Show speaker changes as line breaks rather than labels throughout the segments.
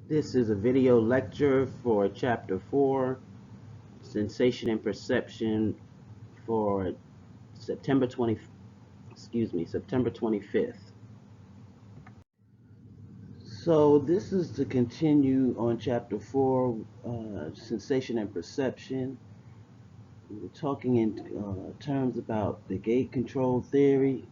This is a video lecture for Chapter 4, Sensation and Perception for September 25th. So this is to continue on Chapter 4, Sensation and Perception. We're talking in terms about the gate control theory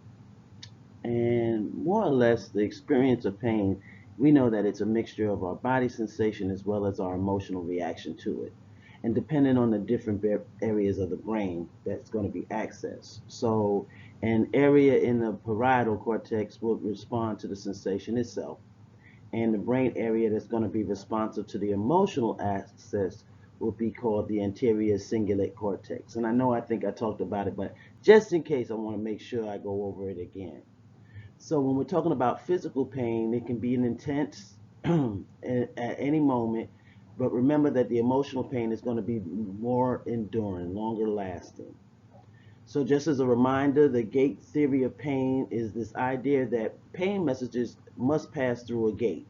and more or less the experience of pain. We know that it's a mixture of our body sensation as well as our emotional reaction to it. And depending on the different areas of the brain that's going to be accessed. So an area in the parietal cortex will respond to the sensation itself. And the brain area that's going to be responsive to the emotional access will be called the anterior cingulate cortex. And I think I talked about it, but just in case, I want to make sure I go over it again. So when we're talking about physical pain, it can be an intense at any moment, but remember that the emotional pain is going to be more enduring, longer lasting. So just as a reminder, the gate theory of pain is this idea that pain messages must pass through a gate.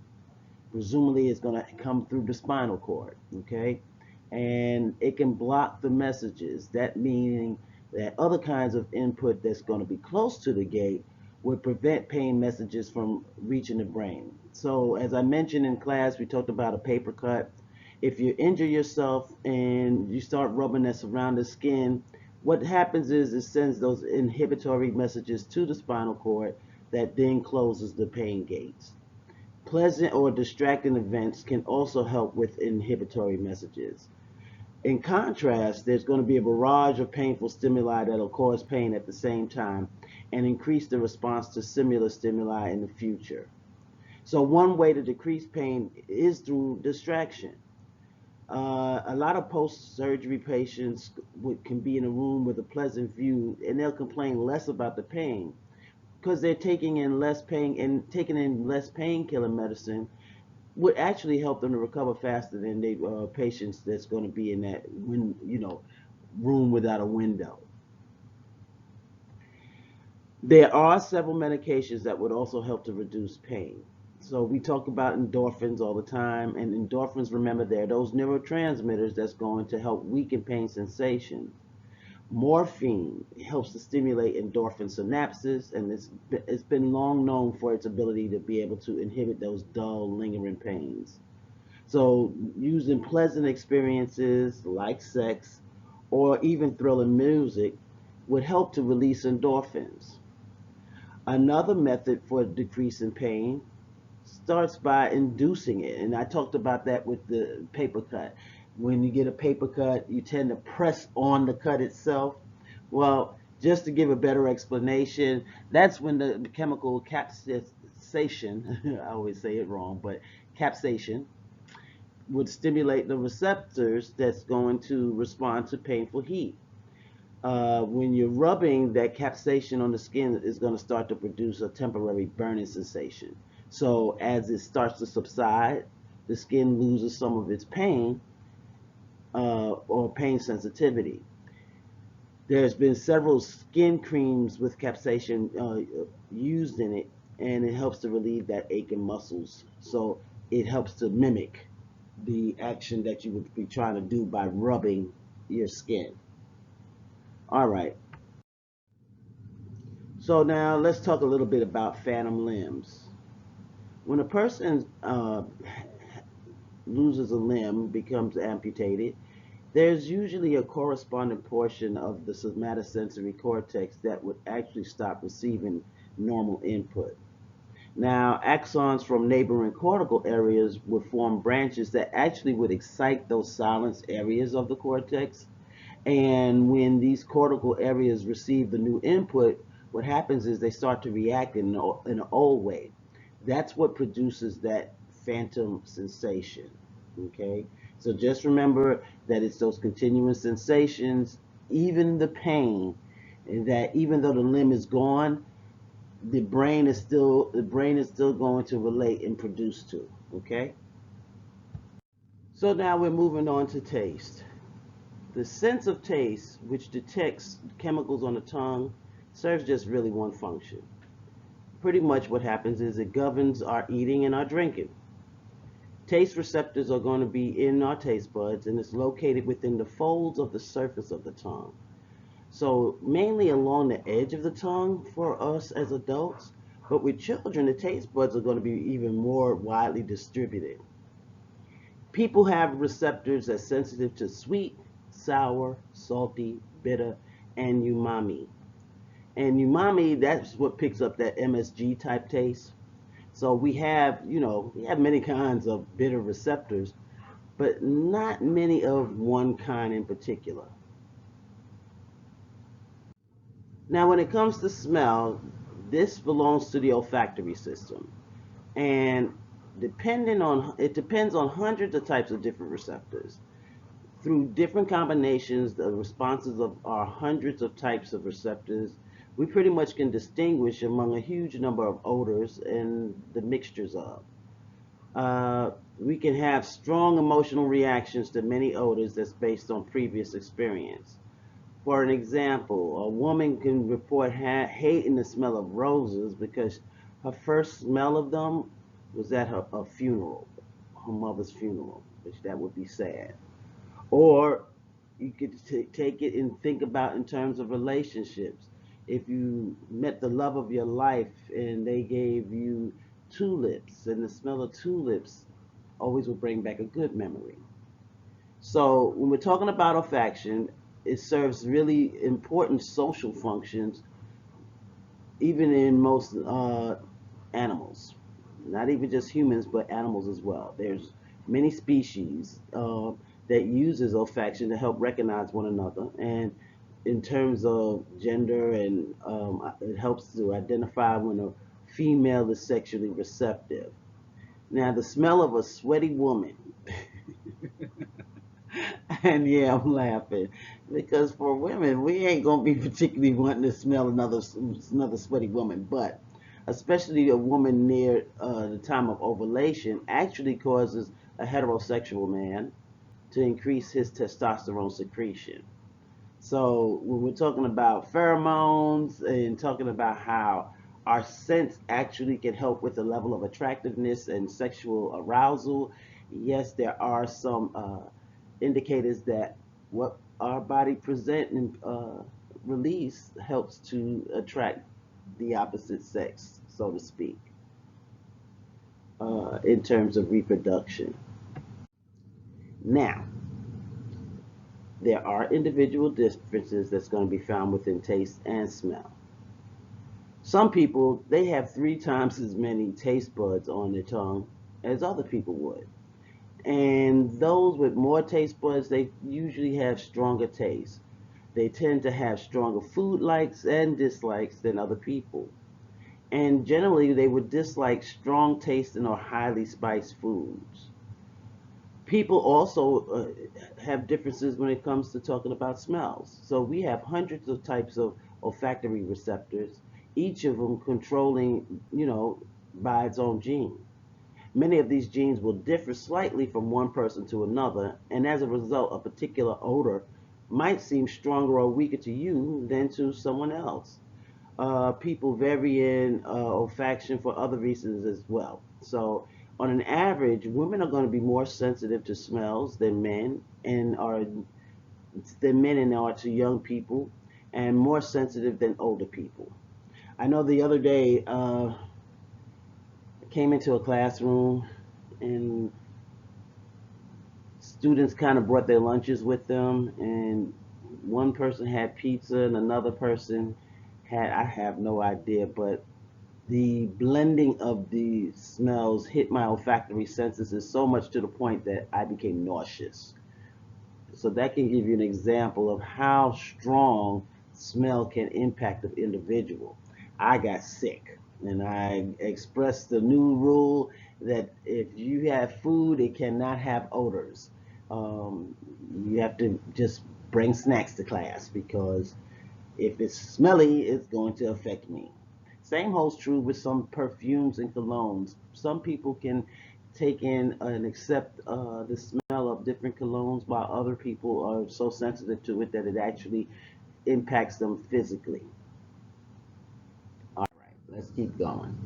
Presumably it's going to come through the spinal cord, okay? And it can block the messages. That meaning that other kinds of input that's going to be close to the gate would prevent pain messages from reaching the brain. So as I mentioned in class, we talked about a paper cut. If you injure yourself and you start rubbing that surrounding skin, what happens is it sends those inhibitory messages to the spinal cord that then closes the pain gates. Pleasant or distracting events can also help with inhibitory messages. In contrast, there's going to be a barrage of painful stimuli that'll cause pain at the same time and increase the response to similar stimuli in the future. So one way to decrease pain is through distraction. A lot of post-surgery patients can be in a room with a pleasant view and they'll complain less about the pain because they're taking in less pain, and taking in less painkiller medicine would actually help them to recover faster than the patients that's going to be in that room without a window. There are several medications that would also help to reduce pain. So we talk about endorphins all the time, and endorphins, remember, they're those neurotransmitters that's going to help weaken pain sensation. Morphine helps to stimulate endorphin synapses, and it's been long known for its ability to be able to inhibit those dull, lingering pains. So using pleasant experiences like sex or even thrilling music would help to release endorphins. Another method for decreasing pain starts by inducing it, and I talked about that with the paper cut. When you get a paper cut, you tend to press on the cut itself. Well, just to give a better explanation, that's when the chemical capsaicin, I always say it wrong, but capsaicin would stimulate the receptors that's going to respond to painful heat. When you're rubbing, that capsaicin on the skin is going to start to produce a temporary burning sensation. So as it starts to subside, the skin loses some of its pain or pain sensitivity. There's been several skin creams with capsaicin used in it, and it helps to relieve that ache in muscles. So it helps to mimic the action that you would be trying to do by rubbing your skin. All right. So now let's talk a little bit about phantom limbs. When a person loses a limb, becomes amputated, there's usually a corresponding portion of the somatosensory cortex that would actually stop receiving normal input. Now, axons from neighboring cortical areas would form branches that actually would excite those silenced areas of the cortex. And when these cortical areas receive the new input, what happens is they start to react in an old way. That's what produces that phantom sensation, okay? So just remember that it's those continuous sensations, even the pain, and that even though the limb is gone, the brain is still going to relate and produce to, okay? So now we're moving on to taste. The sense of taste, which detects chemicals on the tongue, serves just really one function. Pretty much what happens is it governs our eating and our drinking. Taste receptors are going to be in our taste buds, and it's located within the folds of the surface of the tongue. So mainly along the edge of the tongue for us as adults, but with children, the taste buds are going to be even more widely distributed. People have receptors that's sensitive to sweet, sour, salty, bitter, and umami. And umami, that's what picks up that MSG type taste. So we have many kinds of bitter receptors, but not many of one kind in particular. Now, when it comes to smell, this belongs to the olfactory system, and it depends on hundreds of types of different receptors. Through different combinations, the responses of our hundreds of types of receptors, we pretty much can distinguish among a huge number of odors and the mixtures of. We can have strong emotional reactions to many odors that's based on previous experience. For an example, a woman can report hating the smell of roses because her first smell of them was at her funeral, her mother's funeral, which that would be sad. Or you could take it and think about in terms of relationships. If you met the love of your life and they gave you tulips, and the smell of tulips always will bring back a good memory. So when we're talking about olfaction, it serves really important social functions, even in most animals. Not even just humans, but animals as well. There's many species that uses olfaction to help recognize one another, and in terms of gender, and it helps to identify when a female is sexually receptive. Now, the smell of a sweaty woman. And yeah, I'm laughing because for women, we ain't gonna be particularly wanting to smell another sweaty woman, but especially a woman near the time of ovulation actually causes a heterosexual man to increase his testosterone secretion. So when we're talking about pheromones and talking about how our scents actually can help with the level of attractiveness and sexual arousal, yes, there are some indicators that what our body present and release helps to attract the opposite sex, so to speak, in terms of reproduction. Now, there are individual differences that's going to be found within taste and smell. Some people, they have 3 times as many taste buds on their tongue as other people would. And those with more taste buds, they usually have stronger taste. They tend to have stronger food likes and dislikes than other people. And generally, they would dislike strong tasting or highly spiced foods. People also have differences when it comes to talking about smells. So we have hundreds of types of olfactory receptors, each of them controlling, by its own gene. Many of these genes will differ slightly from one person to another, and as a result, a particular odor might seem stronger or weaker to you than to someone else. People vary in olfaction for other reasons as well. So, on an average, women are going to be more sensitive to smells than men and are to young people, and more sensitive than older people. I know the other day I came into a classroom and students kind of brought their lunches with them, and one person had pizza and another person had, I have no idea, but the blending of the smells hit my olfactory senses so much to the point that I became nauseous. So that can give you an example of how strong smell can impact the individual. I got sick, and I expressed the new rule that if you have food, it cannot have odors. Um, you have to just bring snacks to class because if it's smelly, it's going to affect me. Same holds true with some perfumes and colognes. Some people can take in and accept the smell of different colognes, while other people are so sensitive to it that it actually impacts them physically. All right, let's keep going.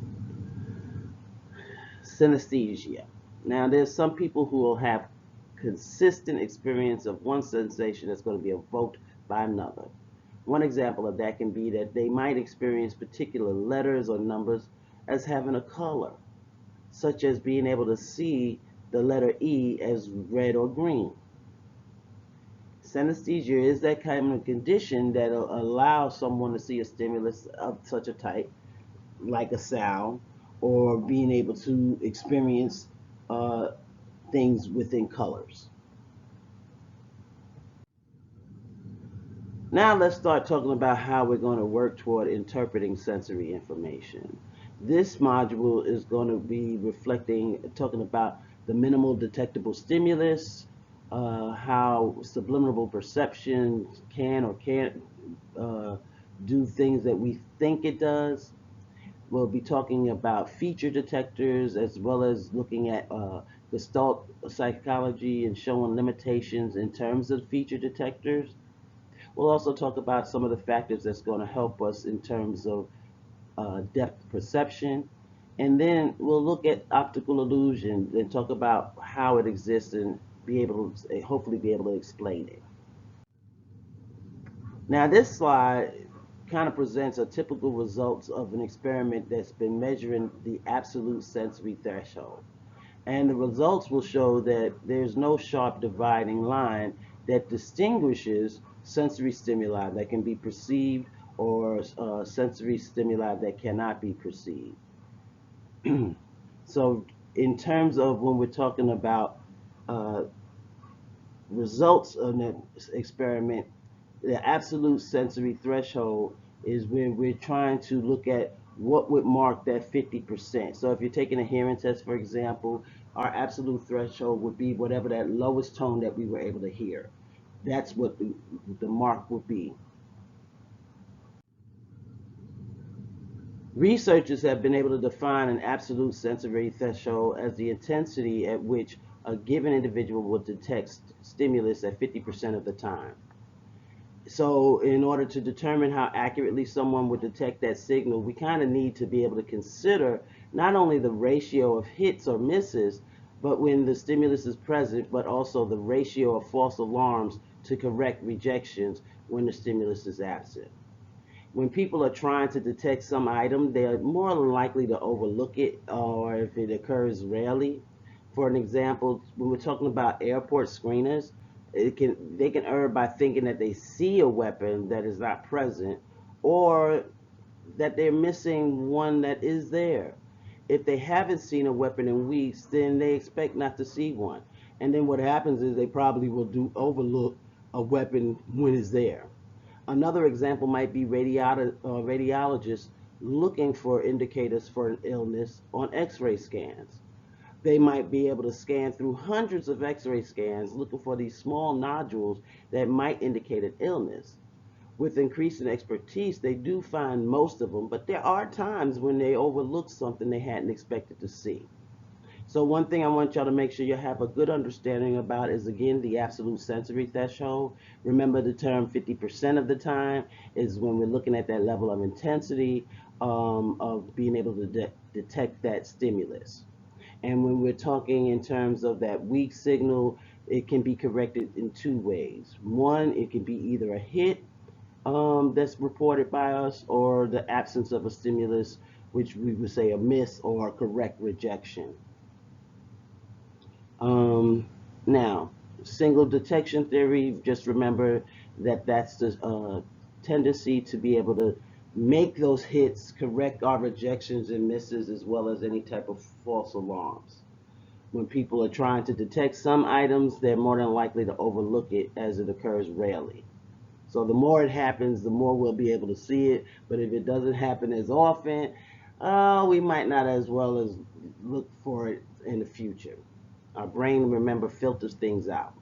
Synesthesia. Now, there's some people who will have consistent experience of one sensation that's going to be evoked by another. One example of that can be that they might experience particular letters or numbers as having a color, such as being able to see the letter E as red or green. Synesthesia is that kind of condition that allows someone to see a stimulus of such a type, like a sound, or being able to experience uh, things within colors. Now let's start talking about how we're going to work toward interpreting sensory information. This module is going to be talking about the minimal detectable stimulus, how subliminal perception can or can't do things that we think it does. We'll be talking about feature detectors as well as looking at Gestalt Psychology and showing limitations in terms of feature detectors. We'll also talk about some of the factors that's going to help us in terms of depth perception. And then we'll look at optical illusion and talk about how it exists and be able to hopefully be able to explain it. Now this slide kind of presents a typical results of an experiment that's been measuring the absolute sensory threshold. And the results will show that there's no sharp dividing line that distinguishes sensory stimuli that can be perceived or sensory stimuli that cannot be perceived. So in terms of when we're talking about uh, results of the experiment, the absolute sensory threshold is when we're trying to look at what would mark that 50%. So if you're taking a hearing test, for example, our absolute threshold would be whatever that lowest tone that we were able to hear. That's what the mark would be. Researchers have been able to define an absolute sensory threshold as the intensity at which a given individual will detect stimulus at 50% of the time. So in order to determine how accurately someone would detect that signal, we kind of need to be able to consider not only the ratio of hits or misses, but when the stimulus is present, but also the ratio of false alarms to correct rejections when the stimulus is absent. When people are trying to detect some item, they are more likely to overlook it, or if it occurs rarely. For an example, when we're talking about airport screeners, they can err by thinking that they see a weapon that is not present, or that they're missing one that is there. If they haven't seen a weapon in weeks, then they expect not to see one. And then what happens is they probably will overlook a weapon when it's there. Another example might be radiologists looking for indicators for an illness on x-ray scans. They might be able to scan through hundreds of x-ray scans looking for these small nodules that might indicate an illness. With increasing expertise, they do find most of them, but there are times when they overlook something they hadn't expected to see. So one thing I want y'all to make sure you have a good understanding about is, again, the absolute sensory threshold. Remember, the term 50% of the time is when we're looking at that level of intensity of being able to detect that stimulus. And when we're talking in terms of that weak signal, it can be corrected in two ways. One, it can be either a hit that's reported by us, or the absence of a stimulus, which we would say a miss or a correct rejection. Now, single detection theory, just remember that that's the tendency to be able to make those hits, correct our rejections and misses, as well as any type of false alarms. When people are trying to detect some items, they're more than likely to overlook it as it occurs rarely. So the more it happens, the more we'll be able to see it. But if it doesn't happen as often, we might not as well as look for it in the future. Our brain, remember, filters things out.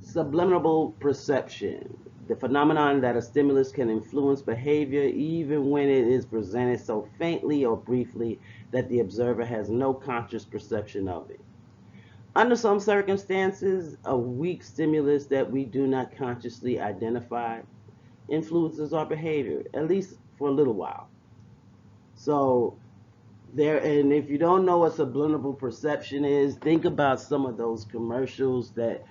Subliminal perception, the phenomenon that a stimulus can influence behavior even when it is presented so faintly or briefly that the observer has no conscious perception of it. Under some circumstances, a weak stimulus that we do not consciously identify influences our behavior, at least for a little while. So there, and if you don't know what subliminal perception is, think about some of those commercials that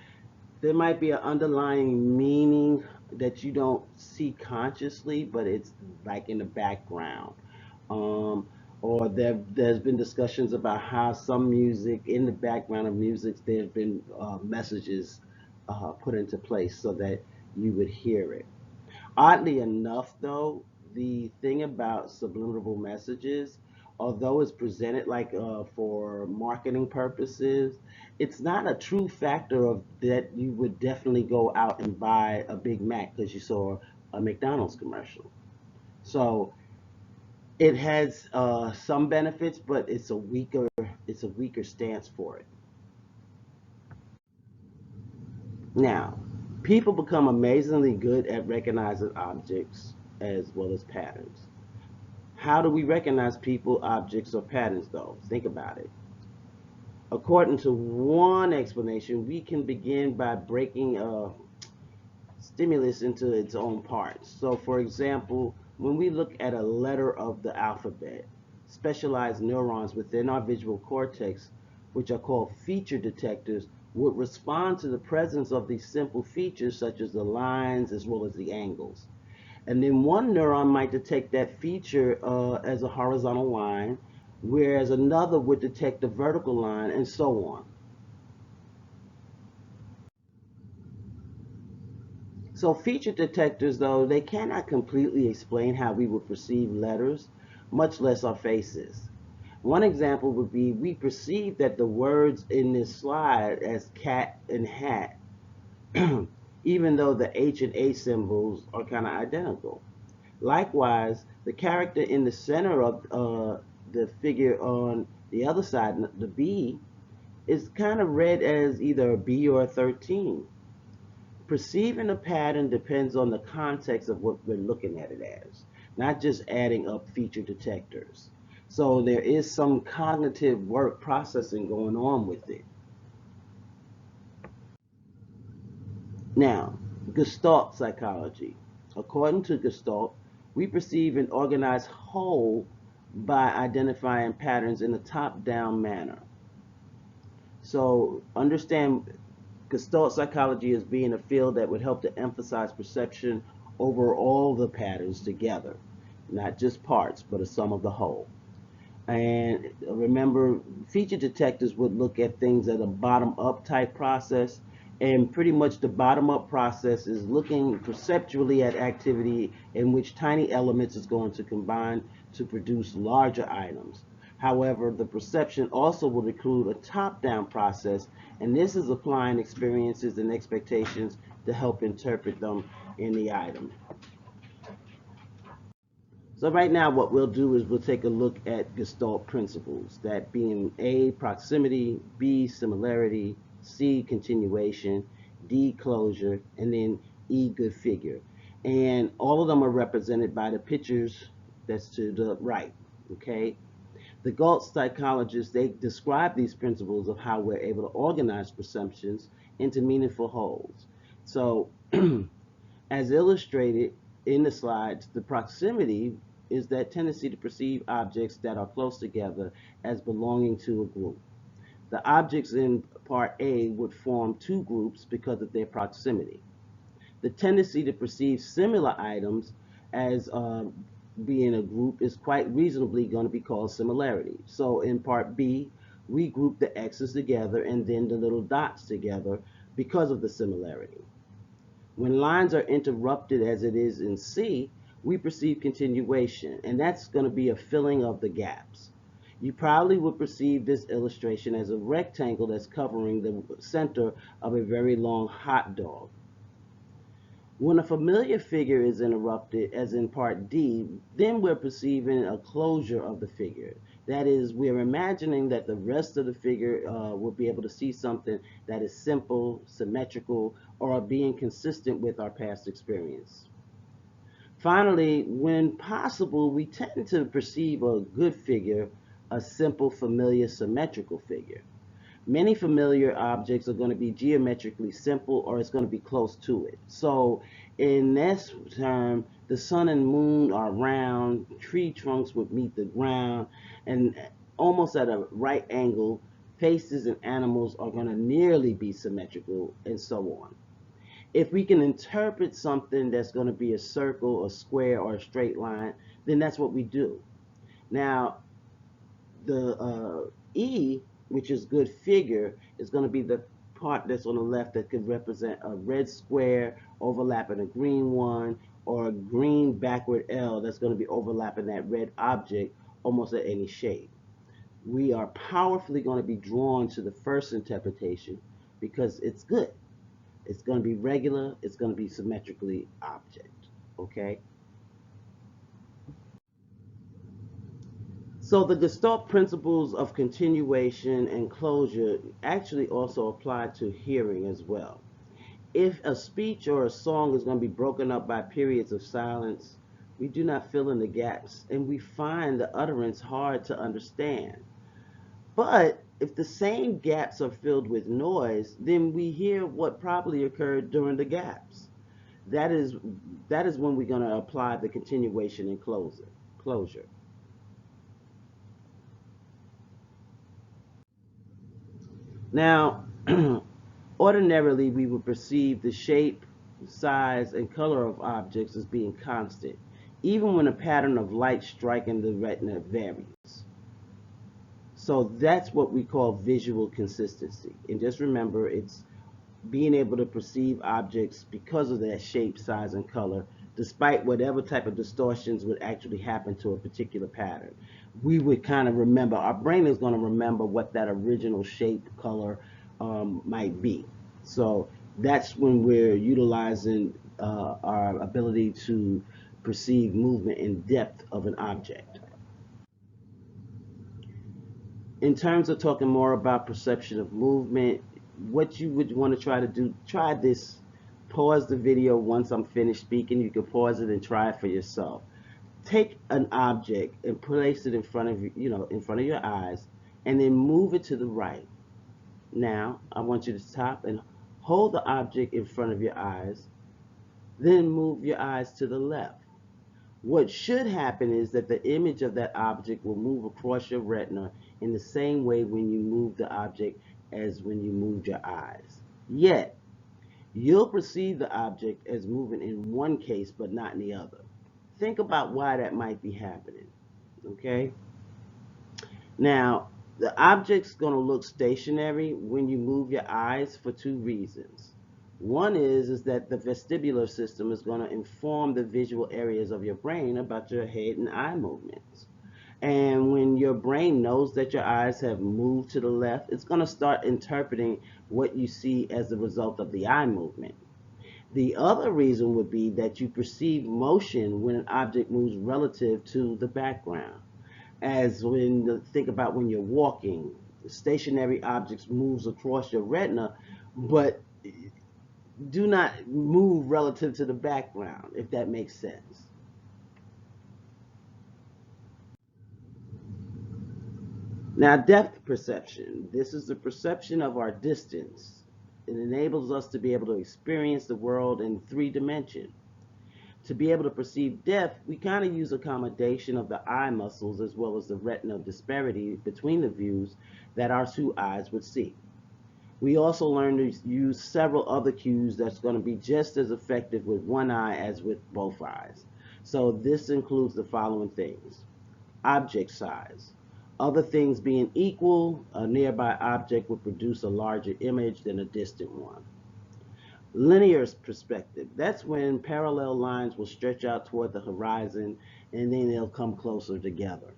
there might be an underlying meaning that you don't see consciously, but it's like in the background. Um, or there's been discussions about how some music, in the background of music, there's been messages put into place so that you would hear it. Oddly enough, though, the thing about subliminal messages, although it's presented like for marketing purposes, it's not a true factor of that you would definitely go out and buy a Big Mac because you saw a McDonald's commercial. So it has some benefits, but it's a weaker stance for it. Now, people become amazingly good at recognizing objects as well as patterns. How do we recognize people, objects, or patterns, though? Think about it. According to one explanation, we can begin by breaking a stimulus into its own parts. So, for example, when we look at a letter of the alphabet, specialized neurons within our visual cortex, which are called feature detectors, would respond to the presence of these simple features, such as the lines as well as the angles. And then one neuron might detect that feature as a horizontal line, whereas another would detect the vertical line, and so on. So feature detectors, though, they cannot completely explain how we would perceive letters, much less our faces. One example would be we perceive that the words in this slide as cat and hat, even though the H and A symbols are kind of identical. Likewise, the character in the center of the figure on the other side, the B, is kind of read as either a B or a 13. Perceiving a pattern depends on the context of what we're looking at it as, not just adding up feature detectors. So there is some cognitive work processing going on with it. Now, Gestalt psychology. According to Gestalt, we perceive an organized whole by identifying patterns in a top-down manner. So understand Gestalt psychology as being a field that would help to emphasize perception over all the patterns together, not just parts, but a sum of the whole. And remember, feature detectors would look at things at a bottom-up type process, and pretty much the bottom-up process is looking perceptually at activity in which tiny elements is going to combine to produce larger items. However, the perception also will include a top-down process, and this is applying experiences and expectations to help interpret them in the item. So right now what we'll do is we'll take a look at Gestalt principles, that being A, proximity, B, similarity, C, continuation, D, closure, and then E, good figure. And all of them are represented by the pictures that's to the right, okay? The Gestalt psychologists, they describe these principles of how we're able to organize perceptions into meaningful wholes. So as illustrated in the slides, the proximity is that tendency to perceive objects that are close together as belonging to a group. The objects in part A would form two groups because of their proximity. The tendency to perceive similar items as being a group is quite reasonably going to be called similarity. So in part B, we group the X's together and then the little dots together because of the similarity. When lines are interrupted, as it is in C, we perceive continuation, and that's going to be a filling of the gaps. You probably would perceive this illustration as a rectangle that's covering the center of a very long hot dog. When a familiar figure is interrupted, as in part D, then we're perceiving a closure of the figure. That is, we're imagining that the rest of the figure will be able to see something that is simple, symmetrical, or being consistent with our past experience. Finally, when possible, we tend to perceive a good figure, a simple, familiar, symmetrical figure. Many familiar objects are going to be geometrically simple or it's going to be close to it. So in this term, The sun and moon are round, tree trunks would meet the ground, and almost at a right angle, faces and animals are going to nearly be symmetrical, and so on. If we can interpret something that's going to be a circle, a square, or a straight line, then that's what we do. Now, the E, which is good figure, is going to be the part that's on the left that could represent a red square overlapping a green one, or a green backward L that's going to be overlapping that red object almost at any shape. We are powerfully going to be drawn to the first interpretation because it's good. It's going to be regular. It's going to be symmetrically object. Okay? So the Gestalt principles of continuation and closure actually also apply to hearing as well. If a speech or a song is going to be broken up by periods of silence, we do not fill in the gaps and we find the utterance hard to understand. But if the same gaps are filled with noise, then we hear what probably occurred during the gaps. That is when we're going to apply the continuation and closure. Now, ordinarily, we would perceive the shape, size, and color of objects as being constant, even when a pattern of light striking the retina varies. So that's what we call visual consistency. And just remember, it's being able to perceive objects because of their shape, size, and color, despite whatever type of distortions would actually happen to a particular pattern. We would kind of remember, our brain is going to remember what that original shape, color might be. So that's when we're utilizing our ability to perceive movement and depth of an object. In terms of talking more about perception of movement, what you would want to try to do, try this. Pause the video once I'm finished speaking. You can pause it and try it for yourself. Take an object and place it in front of you, in front of your eyes, and then move it to the right. Now, I want you to stop and hold the object in front of your eyes, then move your eyes to the left. What should happen is that the image of that object will move across your retina in the same way when you move the object as when you moved your eyes. Yet, you'll perceive the object as moving in one case but not in the other. Think about why that might be happening. Okay? Now, the object's going to look stationary when you move your eyes for two reasons. One is that the vestibular system is going to inform the visual areas of your brain about your head and eye movements. And when your brain knows that your eyes have moved to the left, it's going to start interpreting what you see as a result of the eye movement. The other reason would be that you perceive motion when an object moves relative to the background. As think about when you're walking, stationary objects moves across your retina, but do not move relative to the background, if that makes sense. Now, depth perception. This is the perception of our distance. It enables us to be able to experience the world in 3 dimensions. To be able to perceive depth, we kind of use accommodation of the eye muscles as well as the retinal disparity between the views that our 2 eyes would see. We also learn to use several other cues that's going to be just as effective with one eye as with both eyes. So this includes the following things. Object size. Other things being equal, a nearby object would produce a larger image than a distant one. Linear perspective. That's when parallel lines will stretch out toward the horizon and then they'll come closer together.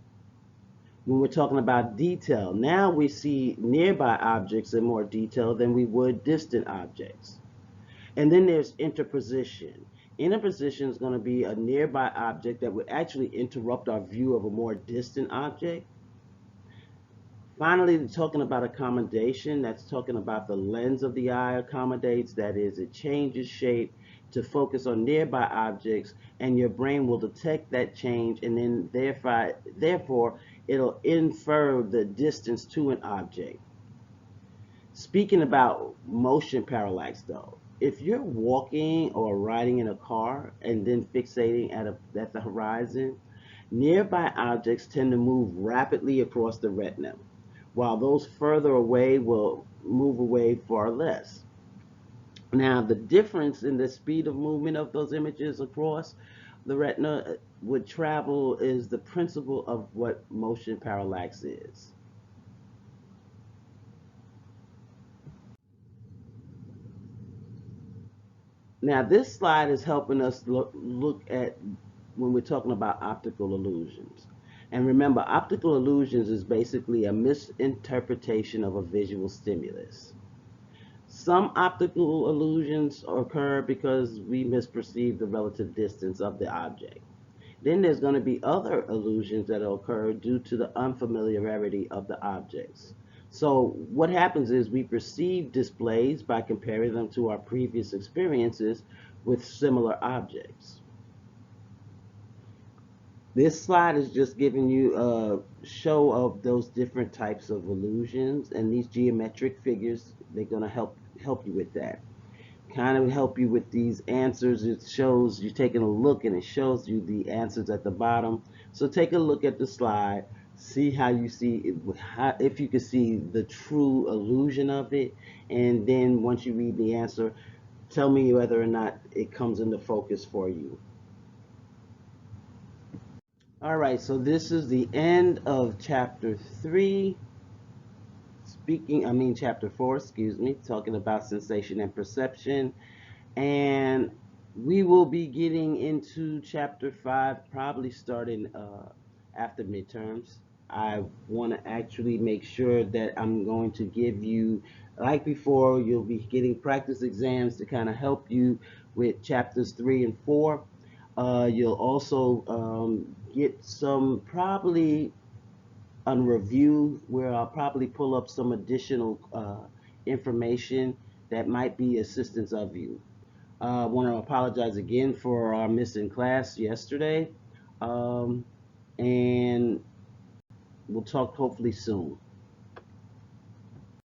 When we're talking about detail, now we see nearby objects in more detail than we would distant objects. And then there's interposition. Interposition is going to be a nearby object that would actually interrupt our view of a more distant object. Finally, talking about accommodation, that's talking about the lens of the eye accommodates, that is, it changes shape to focus on nearby objects, and your brain will detect that change, and then therefore it'll infer the distance to an object. Speaking about motion parallax though, if you're walking or riding in a car and then fixating at the horizon, nearby objects tend to move rapidly across the retina, while those further away will move away far less. Now, the difference in the speed of movement of those images across the retina would travel is the principle of what motion parallax is. Now, this slide is helping us look at when we're talking about optical illusions. And remember, optical illusions is basically a misinterpretation of a visual stimulus. Some optical illusions occur because we misperceive the relative distance of the object. Then there's going to be other illusions that occur due to the unfamiliarity of the objects. So what happens is we perceive displays by comparing them to our previous experiences with similar objects. This slide is just giving you a show of those different types of illusions, and these geometric figures, they're going to help you with that. Kind of help you with these answers. It shows you taking a look and it shows you the answers at the bottom. So take a look at the slide, see how you see it, if you can see the true illusion of it, and then once you read the answer, tell me whether or not it comes into focus for you. All right, so this is the end of chapter 3. Chapter 4, excuse me, talking about sensation and perception. And we will be getting into chapter 5 probably starting after midterms. I want to actually make sure that I'm going to give you, like before, you'll be getting practice exams to kind of help you with chapters 3 and 4. You'll also get some probably on review where I'll probably pull up some additional information that might be assistance of you. I want to apologize again for our missing class yesterday, and we'll talk hopefully soon.